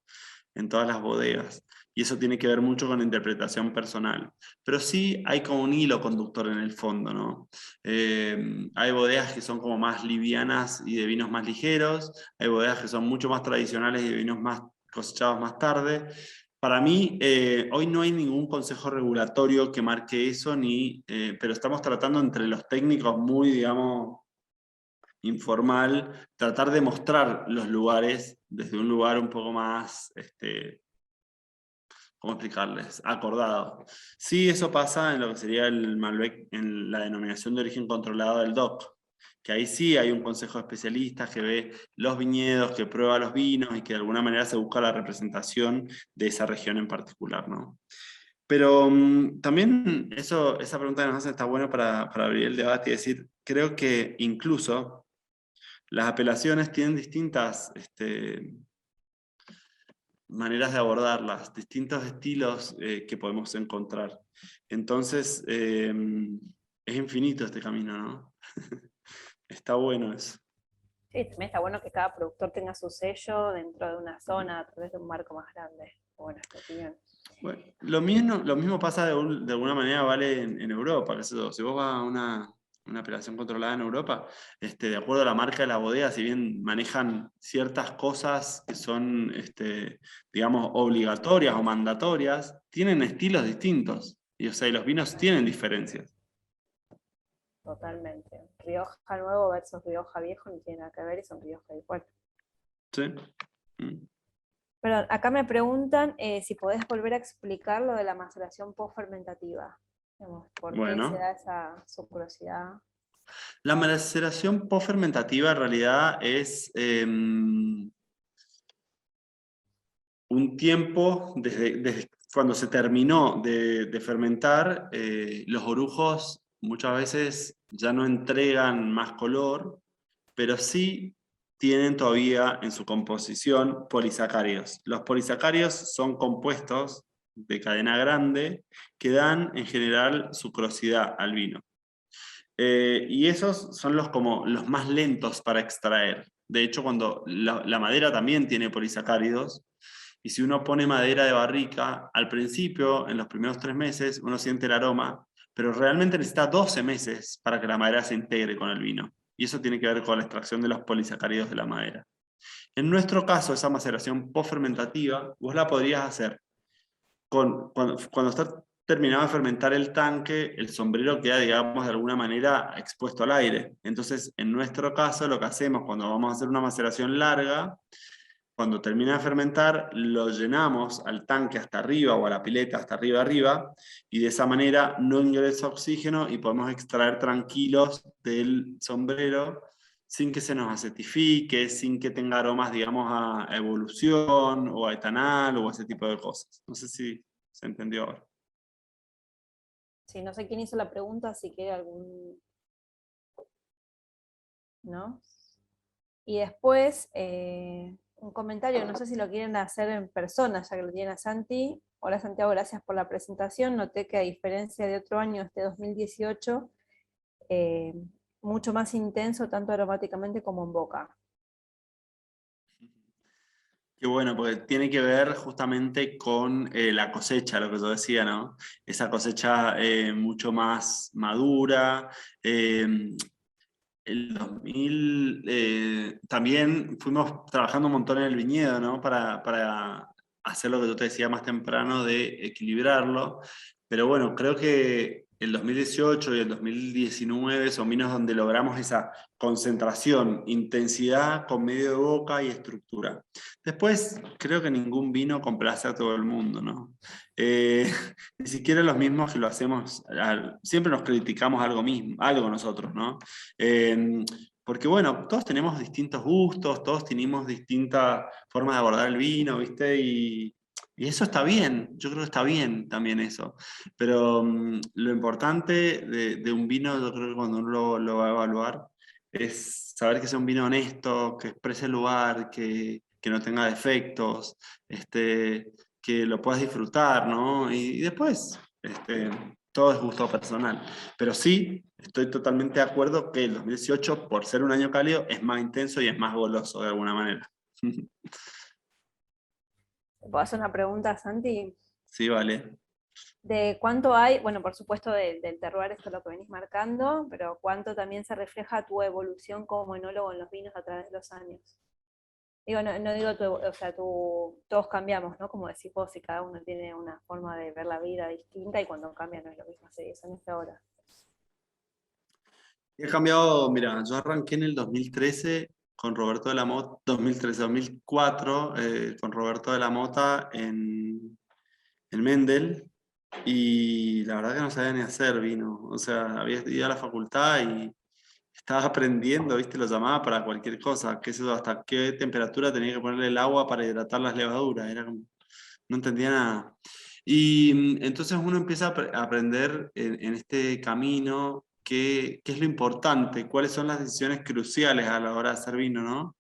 en todas las bodegas. Y eso tiene que ver mucho con la interpretación personal. Pero sí hay como un hilo conductor en el fondo, ¿no? Hay bodegas que son como más livianas y de vinos más ligeros, hay bodegas que son mucho más tradicionales y de vinos más cosechados más tarde. Para mí, hoy no hay ningún consejo regulatorio que marque eso, pero estamos tratando entre los técnicos muy, digamos, informal, tratar de mostrar los lugares desde un lugar un poco más, ¿cómo explicarles? Acordado. Sí, eso pasa en lo que sería el Malbec, en la denominación de origen controlado del DOC, que ahí sí hay un consejo de especialistas que ve los viñedos, que prueba los vinos y que de alguna manera se busca la representación de esa región en particular, ¿no? Pero también esa pregunta que nos hacen está bueno para abrir el debate y decir, creo que incluso las apelaciones tienen distintas maneras de abordarlas, distintos estilos que podemos encontrar. Entonces, es infinito este camino, ¿no? Está bueno eso. Sí, también está bueno que cada productor tenga su sello dentro de una zona a través de un marco más grande. Bueno, es mi opinión. Bueno, lo mismo pasa de alguna manera vale en Europa. Si vos vas a una apelación controlada en Europa, de acuerdo a la marca de la bodega, si bien manejan ciertas cosas que son, digamos, obligatorias o mandatorias, tienen estilos distintos. Y, o sea, y los vinos tienen diferencias. Totalmente. Rioja Nuevo versus Rioja Viejo no tiene nada que ver y son Rioja igual. ¿Sí? Mm. Perdón, acá me preguntan si podés volver a explicar lo de la maceración post-fermentativa. ¿Por qué se Bueno, da esa sucrosidad? la maceración post-fermentativa en realidad es un tiempo desde cuando se terminó de fermentar, los orujos muchas veces ya no entregan más color, pero sí tienen todavía en su composición polisacáridos. Los polisacáridos son compuestos de cadena grande que dan en general sucrosidad al vino. Y esos son como los más lentos para extraer. De hecho, cuando la madera también tiene polisacáridos, y si uno pone madera de barrica, al principio, en los primeros 3 meses, uno siente el aroma, pero realmente necesita 12 meses para que la madera se integre con el vino. Y eso tiene que ver con la extracción de los polisacáridos de la madera. En nuestro caso, esa maceración post-fermentativa, vos la podrías hacer cuando está terminado de fermentar el tanque, el sombrero queda, digamos, de alguna manera expuesto al aire. Entonces, en nuestro caso, lo que hacemos cuando vamos a hacer una maceración larga, cuando termina de fermentar, lo llenamos al tanque hasta arriba o a la pileta hasta arriba, y de esa manera no ingresa oxígeno y podemos extraer tranquilos del sombrero sin que se nos acetifique, sin que tenga aromas, digamos, a evolución o a etanal o a ese tipo de cosas. No sé si se entendió ahora. Sí, no sé quién hizo la pregunta, si quiere algún... ¿No? Y después, un comentario, no sé si lo quieren hacer en persona, ya que lo tienen a Santi. Hola Santiago, gracias por la presentación. Noté que a diferencia de otro año, este 2018, eh, mucho más intenso, tanto aromáticamente como en boca. Qué bueno, porque tiene que ver justamente con la cosecha, lo que yo decía, ¿no? Esa cosecha mucho más madura. El 2000 también fuimos trabajando un montón en el viñedo, ¿no? Para hacer lo que yo te decía más temprano de equilibrarlo. Pero bueno, creo que el 2018 y el 2019 son vinos donde logramos esa concentración, intensidad con medio de boca y estructura. Después, creo que ningún vino complace a todo el mundo, ¿no? Eh, Ni siquiera los mismos que lo hacemos, siempre nos criticamos algo mismo, algo nosotros, ¿no? Porque bueno, todos tenemos distintos gustos, todos tenemos distintas formas de abordar el vino, ¿viste? Y eso está bien, yo creo que está bien también eso. Pero lo importante de un vino, yo creo que cuando uno lo va a evaluar, es saber que sea un vino honesto, que exprese el lugar, que no tenga defectos, que lo puedas disfrutar, ¿no? Y después, todo es gusto personal. Pero sí, estoy totalmente de acuerdo que el 2018, por ser un año cálido, es más intenso y es más goloso de alguna manera. ¿Te puedo hacer una pregunta, Santi? Sí, vale. De cuánto hay, bueno, por supuesto del terroir, esto es lo que venís marcando, pero cuánto también se refleja tu evolución como enólogo en los vinos a través de los años. Digo, no digo, o sea, todos cambiamos, ¿no? Como decís vos, y cada uno tiene una forma de ver la vida distinta y cuando cambia no es lo mismo hace 10 años que ahora. He cambiado, mira, yo arranqué en el 2013 con Roberto de la Mota, 2013, 2004, con Roberto de la Mota en Mendel, y la verdad que no sabía ni hacer vino. O sea, había ido a la facultad y estaba aprendiendo, ¿viste? Lo llamaba para cualquier cosa, qué sé yo, hasta qué temperatura tenía que ponerle el agua para hidratar las levaduras, era como, no entendía nada. Y entonces uno empieza a aprender en este camino qué es lo importante, cuáles son las decisiones cruciales a la hora de hacer vino, ¿no?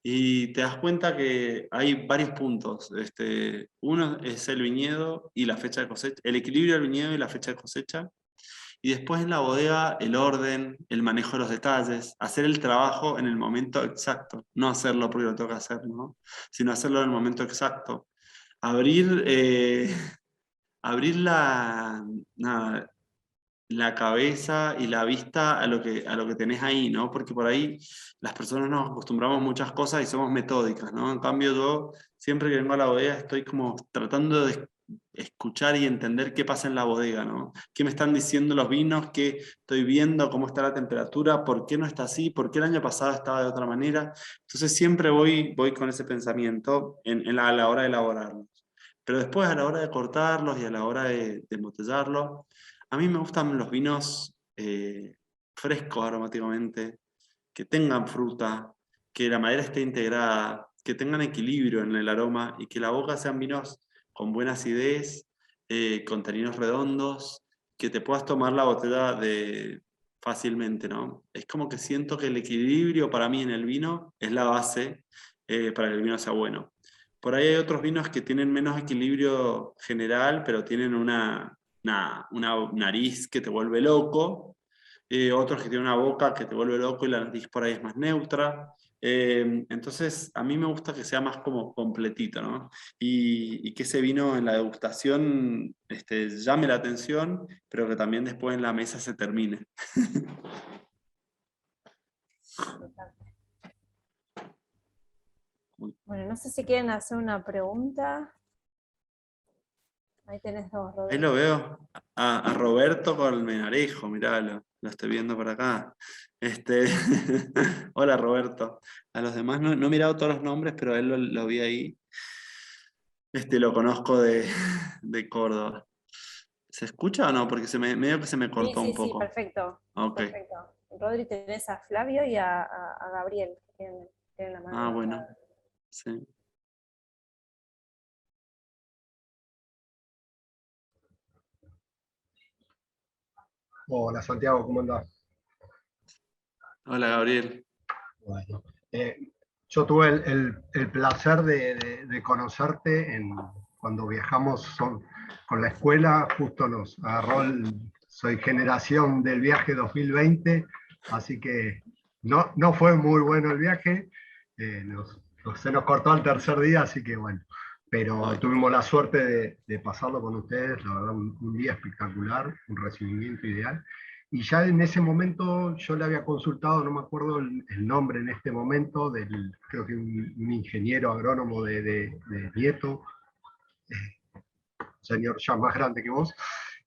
Y te das cuenta que hay varios puntos. Uno es el viñedo y la fecha de cosecha, el equilibrio del viñedo y la fecha de cosecha. Y después en la bodega, el orden, el manejo de los detalles, hacer el trabajo en el momento exacto, no hacerlo porque lo tengo que hacer, ¿no? Sino hacerlo en el momento exacto. Abrir, abrir nada, la cabeza y la vista a lo que tenés ahí, ¿no? Porque por ahí las personas nos acostumbramos a muchas cosas y somos metódicas, ¿no? En cambio yo, siempre que vengo a la bodega, estoy como tratando de escuchar y entender qué pasa en la bodega, ¿no? ¿Qué me están diciendo los vinos? ¿Qué estoy viendo? ¿Cómo está la temperatura? ¿Por qué no está así? ¿Por qué el año pasado estaba de otra manera? Entonces siempre voy con ese pensamiento a la hora de elaborarlos. Pero después a la hora de cortarlos y a la hora de embotellarlos, a mí me gustan los vinos frescos aromáticamente, que tengan fruta, que la madera esté integrada, que tengan equilibrio en el aroma y que la boca sean vinos con buena acidez, con taninos redondos, que te puedas tomar la botella fácilmente, ¿no? Es como que siento que el equilibrio para mí en el vino es la base para que el vino sea bueno. Por ahí hay otros vinos que tienen menos equilibrio general, pero tienen una nariz que te vuelve loco, otros que tienen una boca que te vuelve loco y la nariz por ahí es más neutra. Entonces, a mí me gusta que sea más como completito, ¿no? Y que ese vino en la degustación llame la atención, pero que también después en la mesa se termine. Bueno, no sé si quieren hacer una pregunta. Ahí tenés dos, Ahí Rodri. lo veo, a Roberto Colmenarejo, mirá, lo estoy viendo por acá. Hola Roberto. A los demás no he mirado todos los nombres, pero a él lo vi ahí. Lo conozco de Córdoba. ¿Se escucha o no? Porque medio que se me Sí, cortó un sí, sí, poco. perfecto. Ok. Perfecto. Rodri, tenés a Flavio y a Gabriel, que tienen la mano Ah, bueno. levantada. Sí. Hola Santiago, ¿cómo andás? Hola Gabriel. Bueno, yo tuve el placer de conocerte cuando viajamos con la escuela, justo nos agarró soy generación del viaje 2020, así que no fue muy bueno el viaje, se nos cortó al tercer día, así que bueno, pero Ay, tuvimos la suerte de pasarlo con ustedes, la verdad, un día espectacular, un recibimiento ideal. Y ya en ese momento yo le había consultado, no me acuerdo el nombre en este momento, creo que un ingeniero agrónomo de Nieto, señor ya más grande que vos,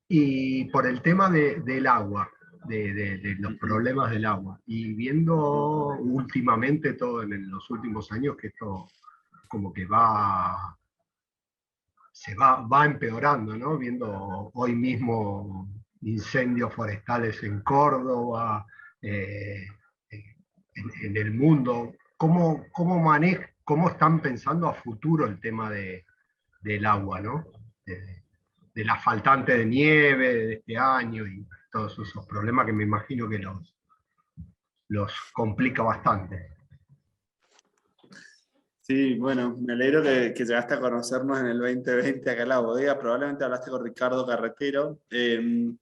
y por el tema del agua, de los ujú, problemas del agua. Y viendo últimamente todo en los últimos años que esto como que va empeorando, ¿no? Viendo hoy mismo incendios forestales en Córdoba, eh, en el mundo. ¿Cómo están pensando a futuro el tema del agua, ¿no? De la faltante de nieve de este año y todos esos problemas que me imagino que los complica bastante. sí, bueno, me alegro que llegaste a conocernos en el 2020 acá en la bodega. Probablemente hablaste con Ricardo Carretero. En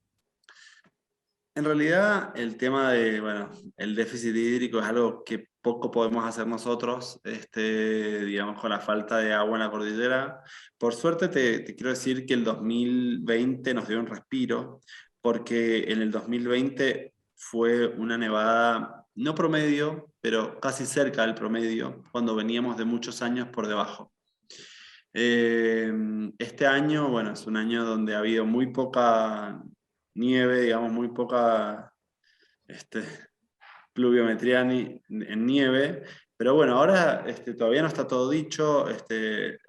realidad, el tema bueno, el déficit hídrico es algo que poco podemos hacer nosotros, digamos, con la falta de agua en la cordillera. Por suerte, te quiero decir que el 2020 nos dio un respiro, porque en el 2020 fue una nevada, no promedio, pero casi cerca del promedio, cuando veníamos de muchos años por debajo. Este año, bueno, es un año donde ha habido muy poca nieve, digamos, muy poca este, pluviometría en nieve, pero bueno, ahora todavía no está todo dicho,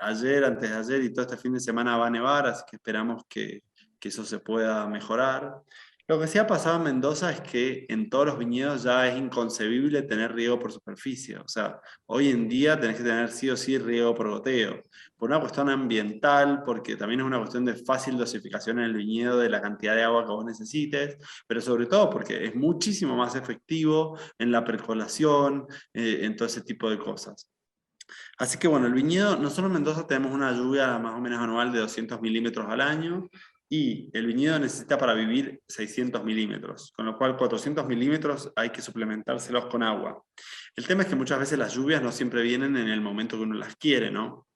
ayer, antes de ayer y todo este fin de semana va a nevar, así que esperamos que eso se pueda mejorar. Lo que sí ha pasado en Mendoza es que en todos los viñedos ya es inconcebible tener riego por superficie, o sea, hoy en día tenés que tener sí o sí riego por goteo, por una cuestión ambiental, porque también es una cuestión de fácil dosificación en el viñedo de la cantidad de agua que vos necesites, pero sobre todo porque es muchísimo más efectivo en la percolación, en todo ese tipo de cosas. Así que bueno, el viñedo, nosotros en Mendoza tenemos una lluvia más o menos anual de 200 milímetros al año y el viñedo necesita para vivir 600 milímetros, con lo cual 400 milímetros hay que suplementárselos con agua. El tema es que muchas veces las lluvias no siempre vienen en el momento que uno las quiere, ¿no?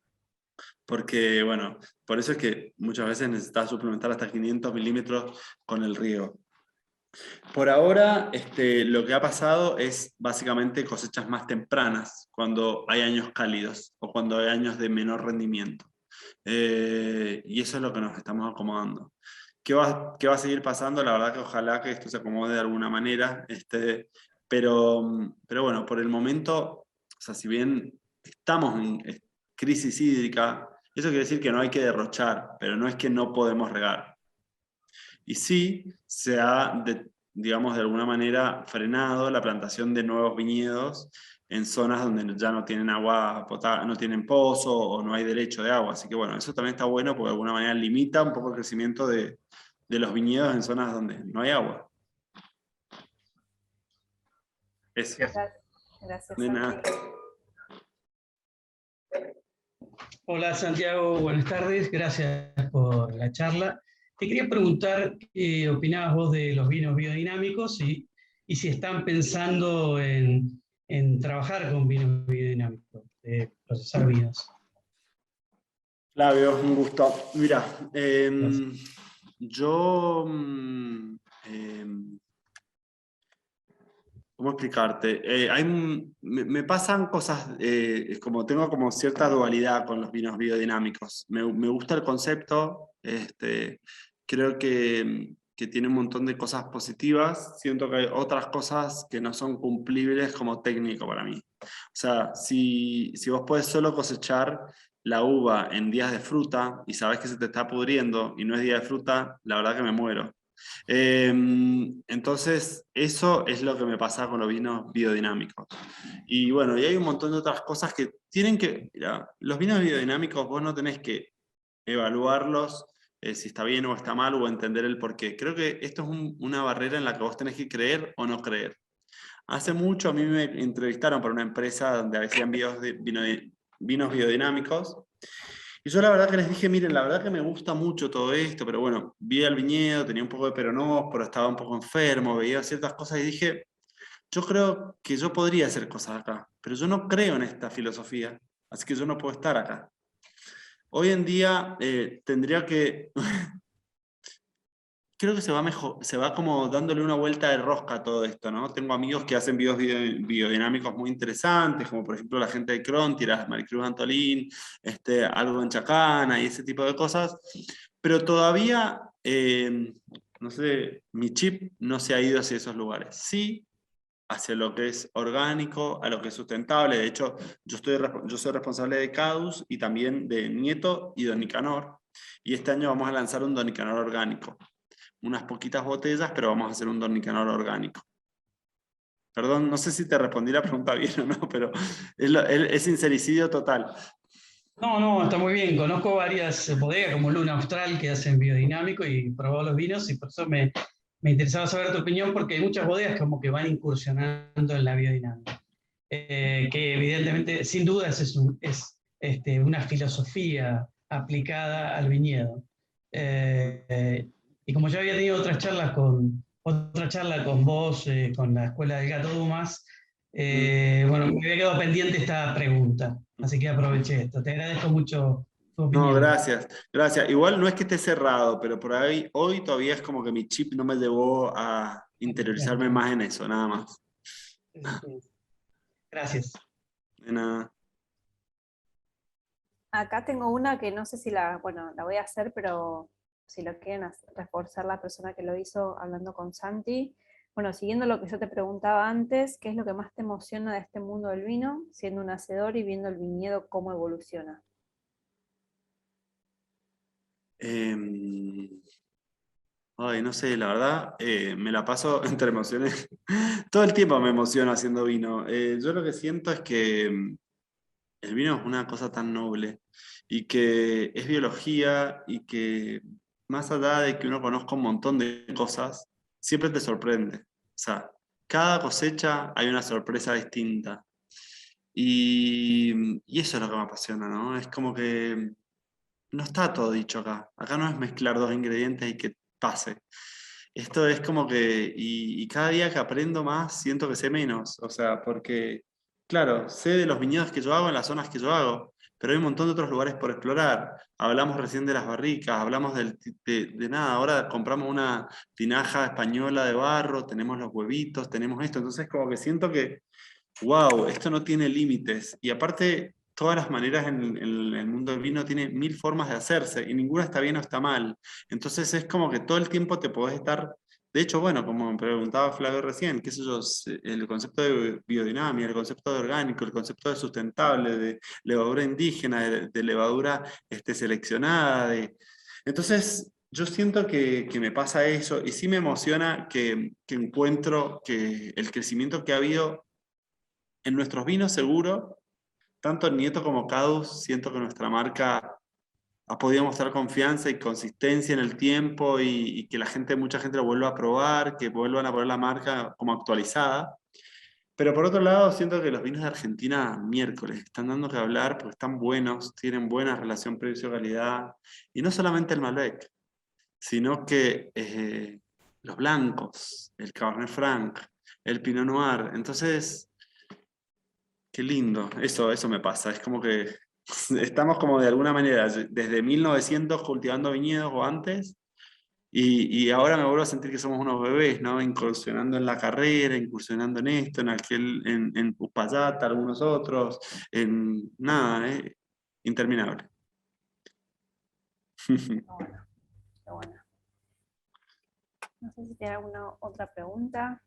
Porque, bueno, por eso es que muchas veces necesitas suplementar hasta 500 milímetros con el riego. Por ahora, lo que ha pasado es básicamente cosechas más tempranas, cuando hay años cálidos o cuando hay años de menor rendimiento. Y eso es lo que nos estamos acomodando. ¿Qué va a seguir pasando? La verdad que ojalá que esto se acomode de alguna manera, pero bueno, por el momento, o sea, si bien estamos en crisis hídrica, eso quiere decir que no hay que derrochar, pero no es que no podemos regar. Y sí se ha, digamos, de alguna manera frenado la plantación de nuevos viñedos en zonas donde ya no tienen agua potable, no tienen pozo o no hay derecho de agua. Así que bueno, eso también está bueno porque de alguna manera limita un poco el crecimiento de los viñedos en zonas donde no hay agua. Eso. Yes. Gracias, De Santi. nada. Hola Santiago, buenas tardes, gracias por la charla. Te quería preguntar qué opinabas vos de los vinos biodinámicos y si están pensando en trabajar con vinos biodinámicos, de procesar vinos. Flavio, un gusto. Mira, Gracias. yo, ¿cómo explicarte? Me pasan cosas, como tengo como cierta dualidad con los vinos biodinámicos. Me gusta el concepto, creo que tiene un montón de cosas positivas. Siento que hay otras cosas que no son cumplibles como técnico para mí. O sea, si vos podés solo cosechar la uva en días de fruta y sabés que se te está pudriendo y no es día de fruta, la verdad que me muero. Entonces, eso es lo que me pasa con los vinos biodinámicos. Y bueno, y hay un montón de otras cosas que tienen que... Mira, los vinos biodinámicos vos no tenés que evaluarlos si está bien o está mal o entender el porqué. Creo que esto es una barrera en la que vos tenés que creer o no creer. Hace mucho a mí me entrevistaron para una empresa donde hacían vinos biodinámicos. Y yo la verdad que les dije, miren, la verdad que me gusta mucho todo esto, pero bueno, vi el viñedo, tenía un poco de peronósporo, estaba un poco enfermo, veía ciertas cosas y dije, yo creo que yo podría hacer cosas acá, pero yo no creo en esta filosofía, así que yo no puedo estar acá. Hoy en día tendría que creo que se va como dándole una vuelta de rosca a todo esto, ¿no? Tengo amigos que hacen videos biodinámicos muy interesantes, como por ejemplo la gente de Crontiras, Maricruz Antolín, algo en Chacana y ese tipo de cosas, pero todavía, no sé, mi chip no se ha ido hacia esos lugares. Sí, hacia lo que es orgánico, a lo que es sustentable. De hecho, yo soy responsable de CADUS y también de Nieto y Don Nicanor, y este año vamos a lanzar un Don Nicanor orgánico, unas poquitas botellas, pero vamos a hacer un Don Nicanor orgánico. Perdón, no sé si te respondí la pregunta bien o no, pero es sincericidio total. No, está muy bien. Conozco varias bodegas como Luna Austral que hacen biodinámico y probado los vinos y por eso me interesaba saber tu opinión porque hay muchas bodegas como que van incursionando en la biodinámica. Que evidentemente, sin duda, una filosofía aplicada al viñedo. Y como yo había tenido otra charla con vos, con la Escuela del Gato Dumas, bueno, me había quedado pendiente esta pregunta, así que aproveché esto. Te agradezco mucho tu No, opinión. gracias, gracias. Igual no es que esté cerrado, pero por ahí hoy todavía es como que mi chip no me llevó a interiorizarme más en eso, nada más. Gracias. De nada. Acá tengo una que no sé si bueno, la voy a hacer, pero si lo quieren reforzar la persona que lo hizo hablando con Santi. Bueno, siguiendo lo que yo te preguntaba antes, ¿qué es lo que más te emociona de este mundo del vino, siendo un hacedor y viendo el viñedo cómo evoluciona? Ay, no sé, la verdad, me la paso entre emociones. Todo el tiempo me emociono haciendo vino. Yo lo que siento es que el vino es una cosa tan noble y que es biología y que más allá de que uno conozca un montón de cosas, siempre te sorprende. O sea, cada cosecha hay una sorpresa distinta. Y eso es lo que me apasiona, ¿no? Es como que no está todo dicho acá. Acá no es mezclar dos ingredientes y que pase. Esto es como que, y cada día que aprendo más, siento que sé menos. O sea, porque, claro, sé de los viñedos que yo hago en las zonas que yo hago, pero hay un montón de otros lugares por explorar. Hablamos recién de las barricas, hablamos de nada. Ahora compramos una tinaja española de barro, tenemos los huevitos, tenemos esto. Entonces, como que siento que wow, esto no tiene límites. Y aparte, todas las maneras en el mundo del vino tiene mil formas de hacerse y ninguna está bien o está mal. Entonces es como que todo el tiempo te podés estar... De hecho, bueno, como me preguntaba Flavio recién, qué sé yo, el concepto de biodinámica, el concepto de orgánico, el concepto de sustentable, de levadura indígena, de levadura seleccionada. Entonces, yo siento que me pasa eso y sí me emociona que encuentro que el crecimiento que ha habido en nuestros vinos seguro, tanto en Nieto como Cadus, siento que nuestra marca ha podido mostrar confianza y consistencia en el tiempo y que mucha gente lo vuelva a probar, que vuelvan a poner la marca como actualizada. Pero por otro lado, siento que los vinos de Argentina, miércoles, están dando que hablar porque están buenos, tienen buena relación precio-calidad. Y no solamente el Malbec, sino que los blancos, el Cabernet Franc, el Pinot Noir. Entonces, qué lindo. Eso me pasa. Es como que estamos como de alguna manera, desde 1900 cultivando viñedos o antes, y ahora me vuelvo a sentir que somos unos bebés, ¿no? Incursionando en la carrera, incursionando en esto, en aquel, en Uspallata, algunos otros, en nada, interminable. Bueno, qué bueno. No sé si tiene alguna otra pregunta.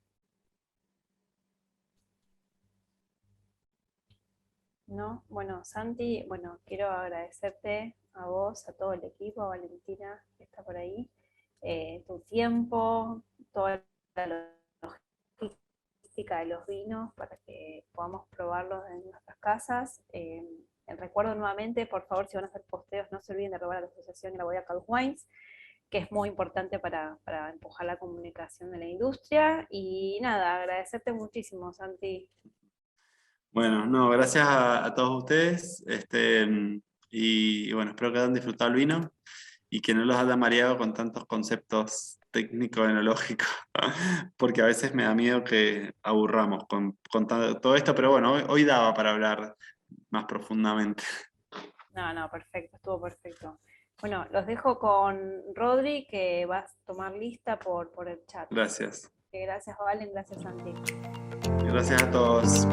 ¿No? Bueno, Santi, bueno, quiero agradecerte a vos, a todo el equipo, a Valentina que está por ahí, tu tiempo, toda la logística de los vinos para que podamos probarlos en nuestras casas. Recuerdo nuevamente, por favor, si van a hacer posteos, no se olviden de robar a la asociación y la bodega Cadu Wines, que es muy importante para empujar la comunicación de la industria. Y nada, agradecerte muchísimo, Santi. Bueno, no, gracias a todos ustedes. Y bueno, espero que hayan disfrutado el vino y que no los haya mareado con tantos conceptos técnico-enológicos, porque a veces me da miedo que aburramos con todo esto, pero bueno, hoy daba para hablar más profundamente. No, perfecto, estuvo perfecto. Bueno, los dejo con Rodri, que va a tomar lista por el chat. Gracias. Gracias, Valen, gracias, Santi. Y gracias a todos.